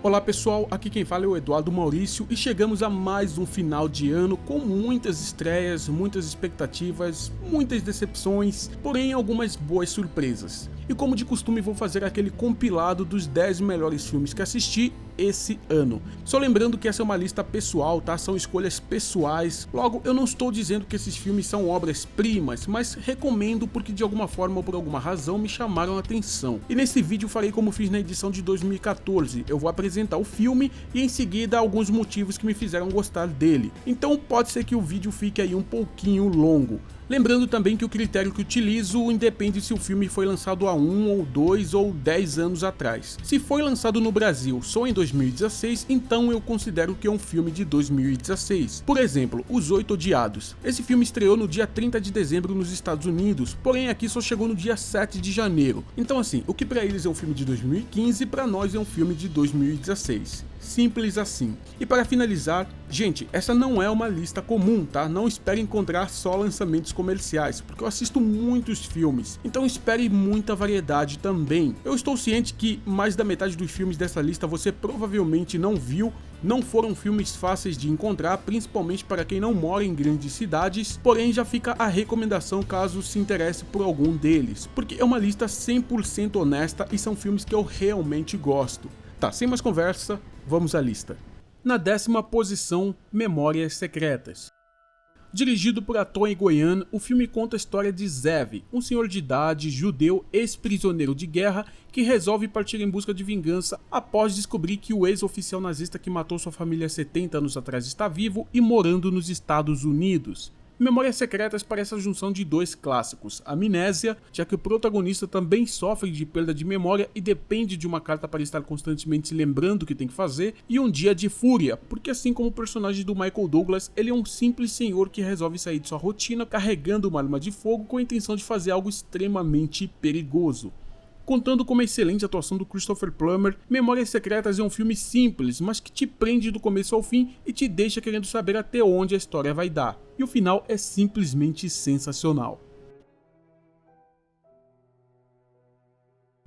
Olá pessoal, aqui quem fala é o Eduardo Maurício e chegamos a mais um final de ano com muitas estreias, muitas expectativas, muitas decepções, porém algumas boas surpresas. E como de costume vou fazer aquele compilado dos 10 melhores filmes que assisti esse ano. Só lembrando que essa é uma lista pessoal, tá? São escolhas pessoais, logo eu não estou dizendo que esses filmes são obras-primas, mas recomendo porque de alguma forma ou por alguma razão me chamaram a atenção. E nesse vídeo farei como fiz na edição de 2014, eu vou apresentar o filme e em seguida alguns motivos que me fizeram gostar dele. Então pode ser que o vídeo fique aí um pouquinho longo. Lembrando também que o critério que utilizo independe se o filme foi lançado há 1 ou 2 ou 10 anos atrás. Se foi lançado no Brasil só em 2016, então eu considero que é um filme de 2016. Por exemplo, Os Oito Odiados. Esse filme estreou no dia 30 de dezembro nos Estados Unidos, porém aqui só chegou no dia 7 de janeiro. Então assim, o que pra eles é um filme de 2015, pra nós é um filme de 2016. Simples assim. E para finalizar, gente, essa não é uma lista comum, tá? Não espere encontrar só lançamentos comerciais, porque eu assisto muitos filmes, então espere muita variedade também. Eu estou ciente que mais da metade dos filmes dessa lista você provavelmente não viu, não foram filmes fáceis de encontrar, principalmente para quem não mora em grandes cidades, porém já fica a recomendação caso se interesse por algum deles, porque é uma lista 100% honesta e são filmes que eu realmente gosto. Tá, sem mais conversa, vamos à lista. Na 10ª posição, Memórias Secretas. Dirigido por Antoine Goyan, o filme conta a história de Zev, um senhor de idade, judeu, ex-prisioneiro de guerra, que resolve partir em busca de vingança após descobrir que o ex-oficial nazista que matou sua família 70 anos atrás está vivo e morando nos Estados Unidos. Memórias Secretas parece a junção de dois clássicos, Amnésia, já que o protagonista também sofre de perda de memória e depende de uma carta para estar constantemente se lembrando o que tem que fazer, e Um Dia de Fúria, porque assim como o personagem do Michael Douglas, ele é um simples senhor que resolve sair de sua rotina carregando uma arma de fogo com a intenção de fazer algo extremamente perigoso. Contando com uma excelente atuação do Christopher Plummer, Memórias Secretas é um filme simples, mas que te prende do começo ao fim e te deixa querendo saber até onde a história vai dar. E o final é simplesmente sensacional.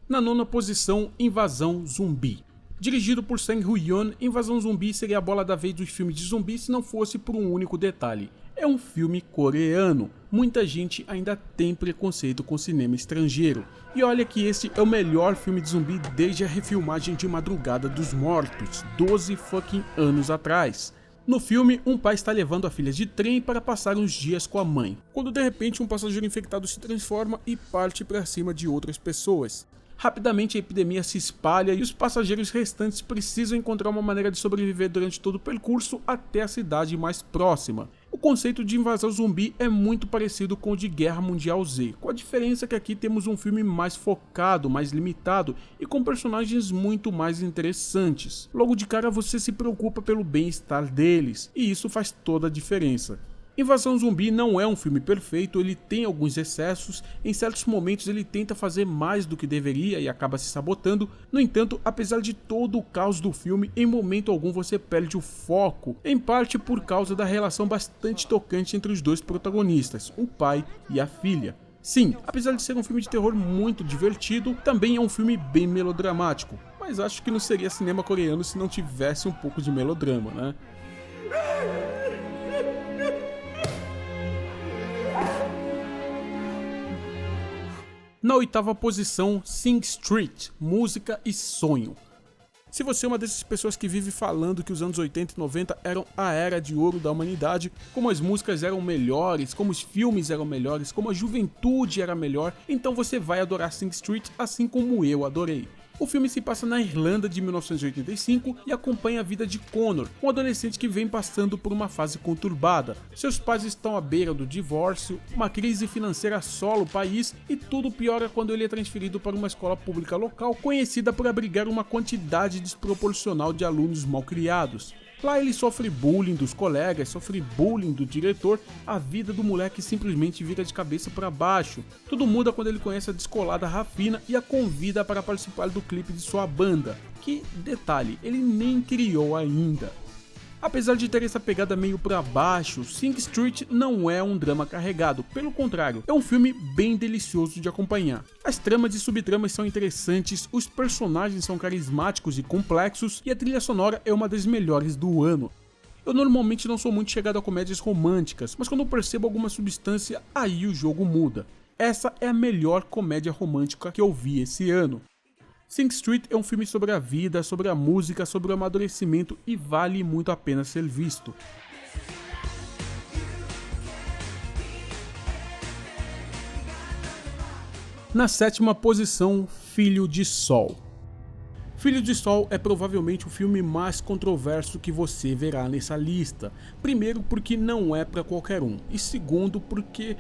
Na 9ª posição, Invasão Zumbi. Dirigido por Sang Woo-yeon, Invasão Zumbi seria a bola da vez dos filmes de zumbi se não fosse por um único detalhe. É um filme coreano. Muita gente ainda tem preconceito com cinema estrangeiro. E olha que esse é o melhor filme de zumbi desde a refilmagem de Madrugada dos Mortos, 12 fucking anos atrás. No filme, um pai está levando a filha de trem para passar uns dias com a mãe, quando de repente um passageiro infectado se transforma e parte para cima de outras pessoas. Rapidamente a epidemia se espalha e os passageiros restantes precisam encontrar uma maneira de sobreviver durante todo o percurso até a cidade mais próxima. O conceito de invasão zumbi é muito parecido com o de Guerra Mundial Z, com a diferença que aqui temos um filme mais focado, mais limitado e com personagens muito mais interessantes. Logo de cara você se preocupa pelo bem-estar deles, e isso faz toda a diferença. Invasão Zumbi não é um filme perfeito, ele tem alguns excessos, em certos momentos ele tenta fazer mais do que deveria e acaba se sabotando. No entanto, apesar de todo o caos do filme, em momento algum você perde o foco, em parte por causa da relação bastante tocante entre os dois protagonistas, o pai e a filha. Sim, apesar de ser um filme de terror muito divertido, também é um filme bem melodramático, mas acho que não seria cinema coreano se não tivesse um pouco de melodrama, né? Na 8ª posição, Sing Street, Música e Sonho. Se você é uma dessas pessoas que vive falando que os anos 80 e 90 eram a era de ouro da humanidade, como as músicas eram melhores, como os filmes eram melhores, como a juventude era melhor, então você vai adorar Sing Street assim como eu adorei. O filme se passa na Irlanda de 1985 e acompanha a vida de Connor, um adolescente que vem passando por uma fase conturbada. Seus pais estão à beira do divórcio, uma crise financeira assola o país e tudo piora quando ele é transferido para uma escola pública local conhecida por abrigar uma quantidade desproporcional de alunos malcriados. Lá ele sofre bullying dos colegas, sofre bullying do diretor, a vida do moleque simplesmente vira de cabeça para baixo. Tudo muda quando ele conhece a descolada Rafina e a convida para participar do clipe de sua banda, que, detalhe, ele nem criou ainda. Apesar de ter essa pegada meio pra baixo, Sing Street não é um drama carregado, pelo contrário, é um filme bem delicioso de acompanhar. As tramas e subtramas são interessantes, os personagens são carismáticos e complexos e a trilha sonora é uma das melhores do ano. Eu normalmente não sou muito chegado a comédias românticas, mas quando eu percebo alguma substância, aí o jogo muda. Essa é a melhor comédia romântica que eu vi esse ano. Sing Street é um filme sobre a vida, sobre a música, sobre o amadurecimento e vale muito a pena ser visto. Na sétima posição, Filho de Sol. Filho de Sol é provavelmente o filme mais controverso que você verá nessa lista. Primeiro porque não é para qualquer um, e segundo porque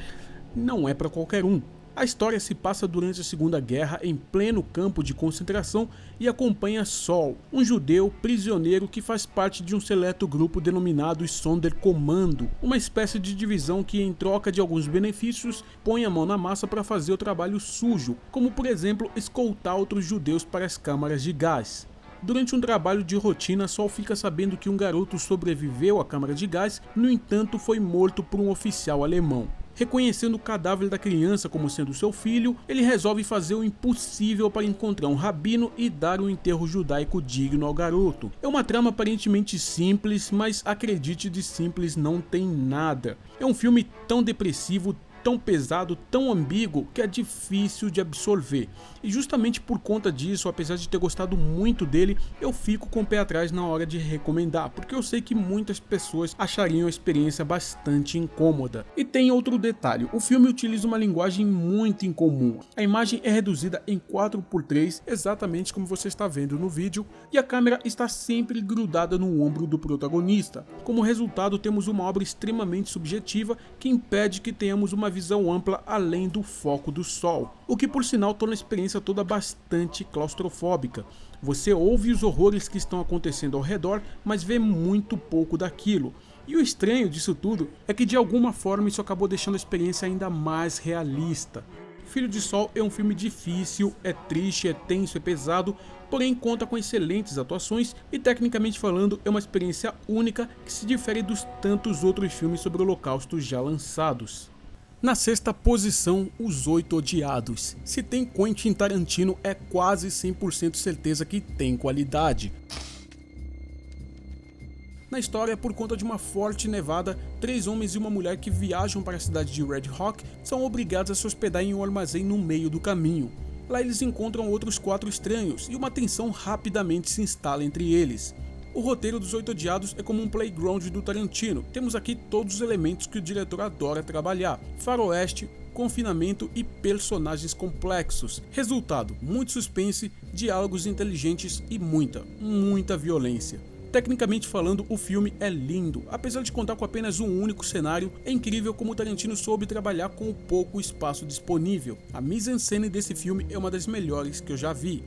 não é para qualquer um. A história se passa durante a Segunda Guerra em pleno campo de concentração e acompanha Sol, um judeu prisioneiro que faz parte de um seleto grupo denominado Sonderkommando, uma espécie de divisão que, em troca de alguns benefícios, põe a mão na massa para fazer o trabalho sujo, como por exemplo escoltar outros judeus para as câmaras de gás. Durante um trabalho de rotina, Sol fica sabendo que um garoto sobreviveu à câmara de gás, no entanto foi morto por um oficial alemão. Reconhecendo o cadáver da criança como sendo seu filho, ele resolve fazer o impossível para encontrar um rabino e dar um enterro judaico digno ao garoto. É uma trama aparentemente simples, mas acredite, de simples não tem nada. É um filme tão depressivo, tão pesado, tão ambíguo, que é difícil de absorver. E justamente por conta disso, apesar de ter gostado muito dele, eu fico com o pé atrás na hora de recomendar, porque eu sei que muitas pessoas achariam a experiência bastante incômoda. E tem outro detalhe, o filme utiliza uma linguagem muito incomum. A imagem é reduzida em 4:3, exatamente como você está vendo no vídeo, e a câmera está sempre grudada no ombro do protagonista. Como resultado, temos uma obra extremamente subjetiva que impede que tenhamos uma visão ampla além do foco do sol, o que por sinal torna a experiência toda bastante claustrofóbica. Você ouve os horrores que estão acontecendo ao redor, mas vê muito pouco daquilo. E o estranho disso tudo é que de alguma forma isso acabou deixando a experiência ainda mais realista. Filho de Sol é um filme difícil, é triste, é tenso, é pesado, porém conta com excelentes atuações e, tecnicamente falando, é uma experiência única que se difere dos tantos outros filmes sobre o Holocausto já lançados. Na sexta posição, Os Oito Odiados. Se tem Quentin Tarantino, é quase 100% certeza que tem qualidade. Na história, por conta de uma forte nevada, 3 homens e uma mulher que viajam para a cidade de Red Rock são obrigados a se hospedar em um armazém no meio do caminho. Lá eles encontram outros 4 estranhos e uma tensão rapidamente se instala entre eles. O roteiro dos Oito Odiados é como um playground do Tarantino. Temos aqui todos os elementos que o diretor adora trabalhar: faroeste, confinamento e personagens complexos. Resultado: muito suspense, diálogos inteligentes e muita violência. Tecnicamente falando, o filme é lindo. Apesar de contar com apenas um único cenário, é incrível como o Tarantino soube trabalhar com o pouco espaço disponível. A mise-en-scène desse filme é uma das melhores que eu já vi.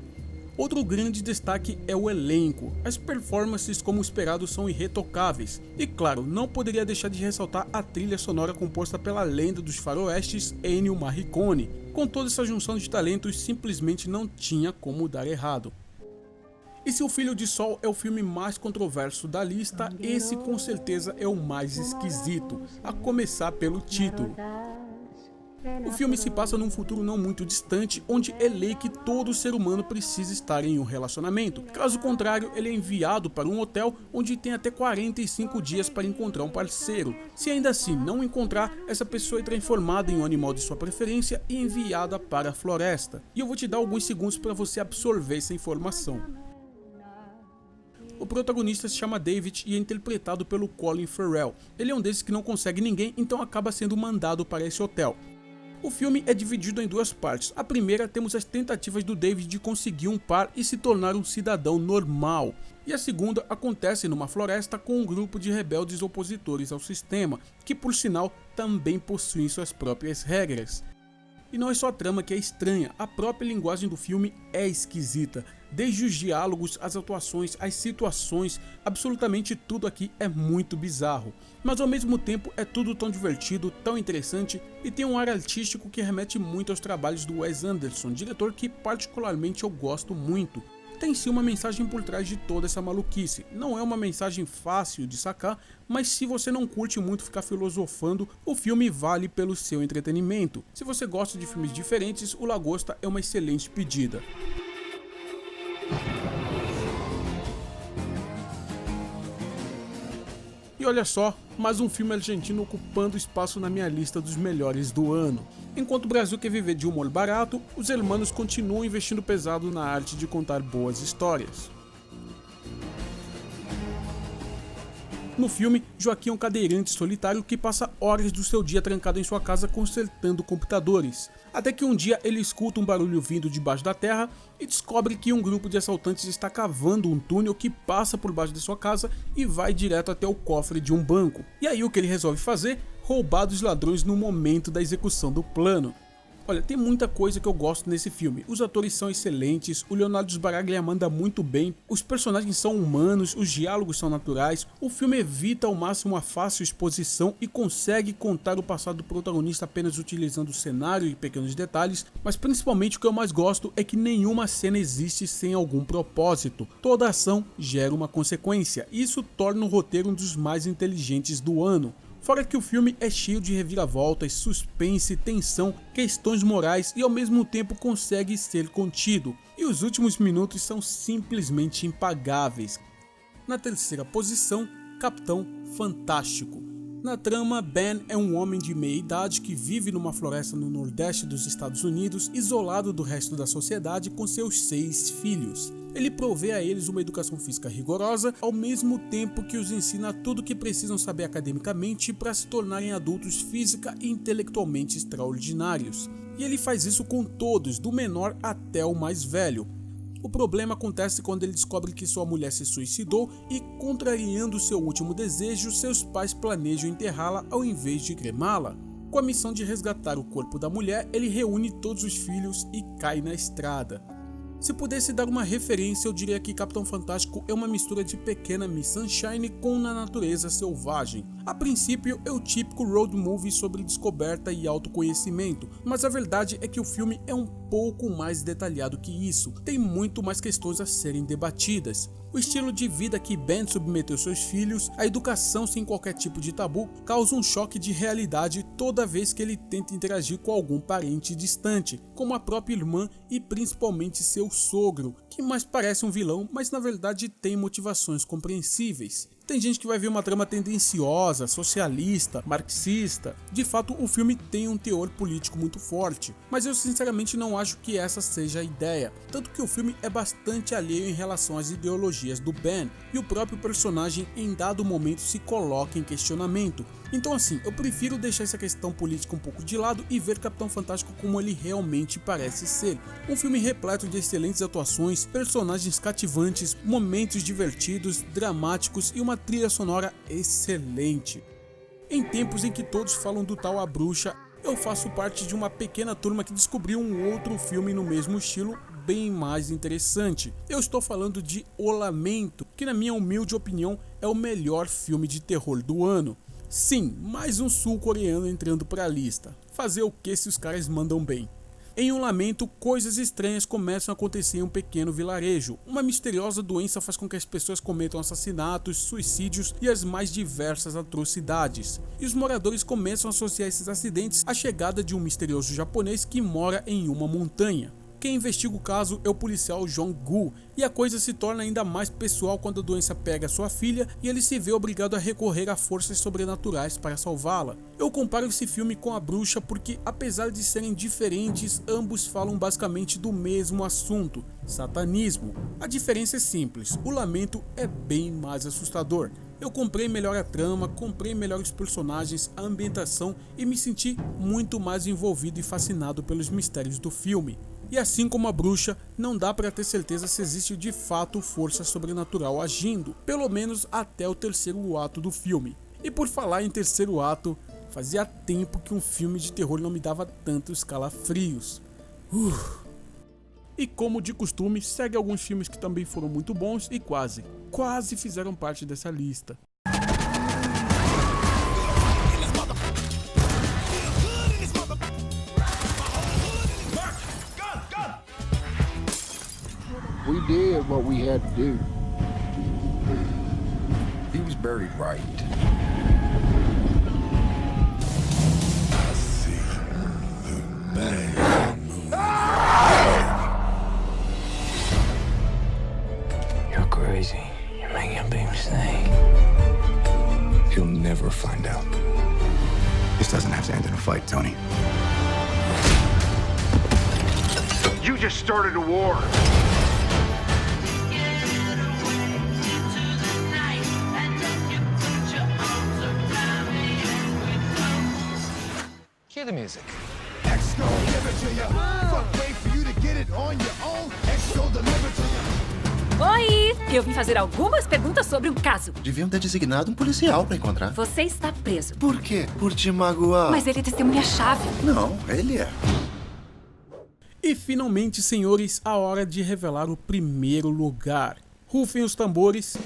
Outro grande destaque é o elenco. As performances, como esperado, são irretocáveis. E claro, não poderia deixar de ressaltar a trilha sonora composta pela lenda dos faroestes, Ennio Morricone. Com toda essa junção de talentos, simplesmente não tinha como dar errado. E se o Filho de Sol é o filme mais controverso da lista, esse com certeza é o mais esquisito, a começar pelo título. O filme se passa num futuro não muito distante, onde é lei que todo ser humano precisa estar em um relacionamento. Caso contrário, ele é enviado para um hotel onde tem até 45 dias para encontrar um parceiro. Se ainda assim não encontrar, essa pessoa é transformada em um animal de sua preferência e enviada para a floresta. E eu vou te dar alguns segundos para você absorver essa informação. O protagonista se chama David e é interpretado pelo Colin Farrell. Ele é um desses que não consegue ninguém, então acaba sendo mandado para esse hotel. O filme é dividido em 2 partes. A primeira, temos as tentativas do David de conseguir um par e se tornar um cidadão normal. E a segunda acontece numa floresta com um grupo de rebeldes opositores ao sistema, que por sinal também possuem suas próprias regras. E não é só a trama que é estranha, a própria linguagem do filme é esquisita. Desde os diálogos, as atuações, as situações, absolutamente tudo aqui é muito bizarro. Mas ao mesmo tempo é tudo tão divertido, tão interessante e tem um ar artístico que remete muito aos trabalhos do Wes Anderson, diretor que particularmente eu gosto muito. tem sim uma mensagem por trás de toda essa maluquice. Não é uma mensagem fácil de sacar, mas se você não curte muito ficar filosofando, o filme vale pelo seu entretenimento. Se você gosta de filmes diferentes, o Lagosta é uma excelente pedida. E olha só, mais um filme argentino ocupando espaço na minha lista dos melhores do ano. Enquanto o Brasil quer viver de humor barato, os hermanos continuam investindo pesado na arte de contar boas histórias. No filme, Joaquim é um cadeirante solitário que passa horas do seu dia trancado em sua casa consertando computadores. Até que um dia ele escuta um barulho vindo debaixo da terra e descobre que um grupo de assaltantes está cavando um túnel que passa por baixo de sua casa e vai direto até o cofre de um banco. E aí o que ele resolve fazer? Roubar dos ladrões no momento da execução do plano. Olha, tem muita coisa que eu gosto nesse filme. Os atores são excelentes, o Leonardo Sbaraglia manda muito bem, os personagens são humanos, os diálogos são naturais, o filme evita ao máximo a fácil exposição e consegue contar o passado do protagonista apenas utilizando o cenário e pequenos detalhes, mas principalmente o que eu mais gosto é que nenhuma cena existe sem algum propósito. Toda ação gera uma consequência, e isso torna o roteiro um dos mais inteligentes do ano. Fora que o filme é cheio de reviravoltas, suspense, tensão, questões morais e ao mesmo tempo consegue ser contido. E os últimos minutos são simplesmente impagáveis. Na terceira posição, Capitão Fantástico. Na trama, Ben é um homem de meia idade que vive numa floresta no nordeste dos Estados Unidos, isolado do resto da sociedade com seus 6 filhos. Ele provê a eles uma educação física rigorosa, ao mesmo tempo que os ensina tudo o que precisam saber academicamente para se tornarem adultos física e intelectualmente extraordinários. E ele faz isso com todos, do menor até o mais velho. O problema acontece quando ele descobre que sua mulher se suicidou e, contrariando seu último desejo, seus pais planejam enterrá-la ao invés de cremá-la. Com a missão de resgatar o corpo da mulher, ele reúne todos os filhos e cai na estrada. Se pudesse dar uma referência, eu diria que Capitão Fantástico é uma mistura de Pequena Miss Sunshine com Na Natureza Selvagem. A princípio é o típico road movie sobre descoberta e autoconhecimento, mas a verdade é que o filme é um pouco mais detalhado que isso, tem muito mais questões a serem debatidas. O estilo de vida que Ben submeteu seus filhos, a educação sem qualquer tipo de tabu, causa um choque de realidade toda vez que ele tenta interagir com algum parente distante, como a própria irmã e principalmente seu sogro, que mais parece um vilão, mas na verdade tem motivações compreensíveis. Tem gente que vai ver uma trama tendenciosa, socialista, marxista. De fato, o filme tem um teor político muito forte, mas eu sinceramente não acho que essa seja a ideia, tanto que o filme é bastante alheio em relação às ideologias do Ben, e o próprio personagem em dado momento se coloca em questionamento. Então assim, eu prefiro deixar essa questão política um pouco de lado e ver Capitão Fantástico como ele realmente parece ser. Um filme repleto de excelentes atuações, personagens cativantes, momentos divertidos, dramáticos e uma trilha sonora excelente. Em tempos em que todos falam do tal A Bruxa, eu faço parte de uma pequena turma que descobriu um outro filme no mesmo estilo, bem mais interessante. Eu estou falando de O Lamento, que na minha humilde opinião é o melhor filme de terror do ano. Sim, mais um sul-coreano entrando para a lista. Fazer o que se os caras mandam bem? Em Um Lamento, coisas estranhas começam a acontecer em um pequeno vilarejo. Uma misteriosa doença faz com que as pessoas cometam assassinatos, suicídios e as mais diversas atrocidades. E os moradores começam a associar esses acidentes à chegada de um misterioso japonês que mora em uma montanha. Quem investiga o caso é o policial Jong-gu, e a coisa se torna ainda mais pessoal quando a doença pega sua filha e ele se vê obrigado a recorrer a forças sobrenaturais para salvá-la. Eu comparo esse filme com A Bruxa porque, apesar de serem diferentes, ambos falam basicamente do mesmo assunto, satanismo. A diferença é simples, O Lamento é bem mais assustador. Eu comprei melhor a trama, comprei melhor os personagens, a ambientação e me senti muito mais envolvido e fascinado pelos mistérios do filme. E assim como A Bruxa, não dá para ter certeza se existe de fato força sobrenatural agindo, pelo menos até o terceiro ato do filme. E por falar em terceiro ato, fazia tempo que um filme de terror não me dava tantos calafrios. E como de costume, segue alguns filmes que também foram muito bons e quase fizeram parte dessa lista. We We did what we had to do. He was buried right. You're crazy. You're making a big mistake. He'll never find out. This doesn't have to end in a fight, Tony. You just started a war. Cue the music. X gon' give it to ya. Fuck, wait for you to get it on your own. X gon' deliver to ya. Oi! Eu vim fazer algumas perguntas sobre um caso. Deviam ter designado um policial pra encontrar. Você está preso. Por quê? Por te magoar. Mas ele é testemunha-chave. Não, ele é. E finalmente, senhores, a hora de revelar o primeiro lugar. Rufem os tambores.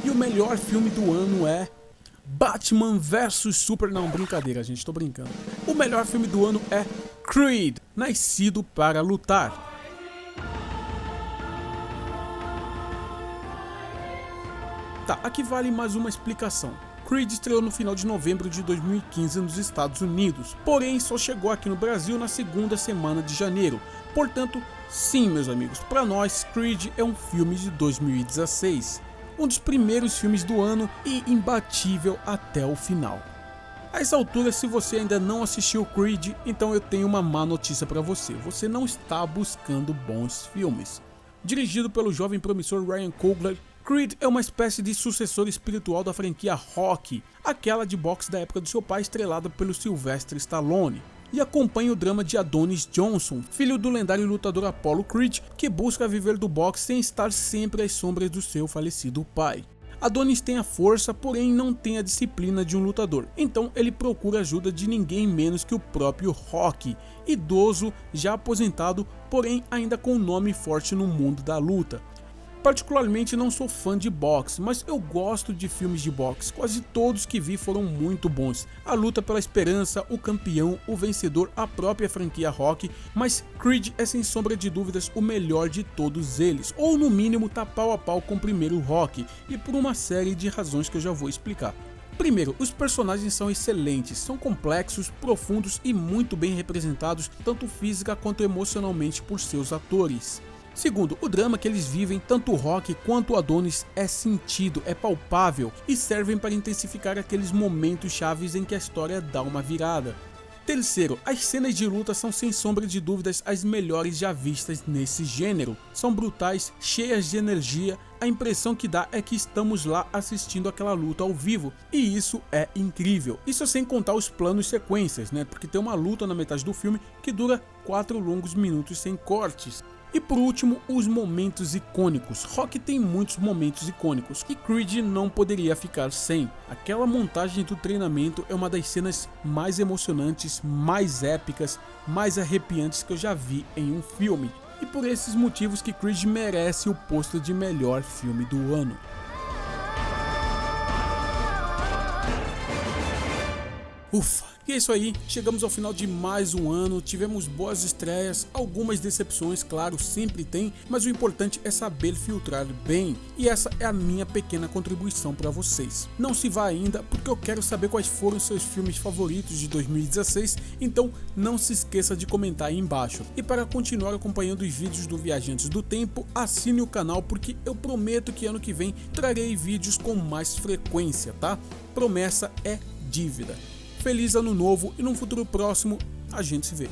E o melhor filme do ano é Batman vs Super... Não, brincadeira, gente, tô brincando. O melhor filme do ano é Creed, Nascido para Lutar. Tá, aqui vale mais uma explicação. Creed estreou no final de novembro de 2015 nos Estados Unidos, porém só chegou aqui no Brasil na segunda semana de janeiro. Portanto, sim, meus amigos, para nós Creed é um filme de 2016, um dos primeiros filmes do ano e imbatível até o final. A essa altura, se você ainda não assistiu Creed, então eu tenho uma má notícia para você: você não está buscando bons filmes. Dirigido pelo jovem promissor Ryan Coogler, Creed é uma espécie de sucessor espiritual da franquia Rocky, aquela de boxe da época do seu pai, estrelada pelo Sylvester Stallone, e acompanha o drama de Adonis Johnson, filho do lendário lutador Apollo Creed, que busca viver do boxe sem estar sempre às sombras do seu falecido pai. Adonis tem a força, porém não tem a disciplina de um lutador, então ele procura ajuda de ninguém menos que o próprio Rocky, idoso, já aposentado, porém ainda com um nome forte no mundo da luta. Particularmente não sou fã de boxe, mas eu gosto de filmes de boxe, quase todos que vi foram muito bons. A luta pela esperança, o campeão, o vencedor, a própria franquia Rocky, mas Creed é sem sombra de dúvidas o melhor de todos eles, ou no mínimo tá pau a pau com o primeiro Rocky, e por uma série de razões que eu já vou explicar. Primeiro, os personagens são excelentes, são complexos, profundos e muito bem representados, tanto física quanto emocionalmente por seus atores. Segundo, o drama que eles vivem, tanto o Rocky quanto o Adonis, é sentido, é palpável e servem para intensificar aqueles momentos chaves em que a história dá uma virada. Terceiro, as cenas de luta são sem sombra de dúvidas as melhores já vistas nesse gênero. São brutais, cheias de energia, a impressão que dá é que estamos lá assistindo aquela luta ao vivo, e isso é incrível. Isso sem contar os planos sequências, né? Porque tem uma luta na metade do filme que dura 4 longos minutos sem cortes. E por último, os momentos icônicos. Rocky tem muitos momentos icônicos e Creed não poderia ficar sem. Aquela montagem do treinamento é uma das cenas mais emocionantes, mais épicas, mais arrepiantes que eu já vi em um filme. E por esses motivos que Creed merece o posto de melhor filme do ano. Ufa! E é isso aí, chegamos ao final de mais um ano, tivemos boas estreias, algumas decepções, claro, sempre tem, mas o importante é saber filtrar bem, e essa é a minha pequena contribuição para vocês. Não se vá ainda, porque eu quero saber quais foram seus filmes favoritos de 2016, então não se esqueça de comentar aí embaixo. E para continuar acompanhando os vídeos do Viajantes do Tempo, assine o canal, porque eu prometo que ano que vem trarei vídeos com mais frequência, tá? Promessa é dívida. Feliz ano novo e num futuro próximo a gente se vê.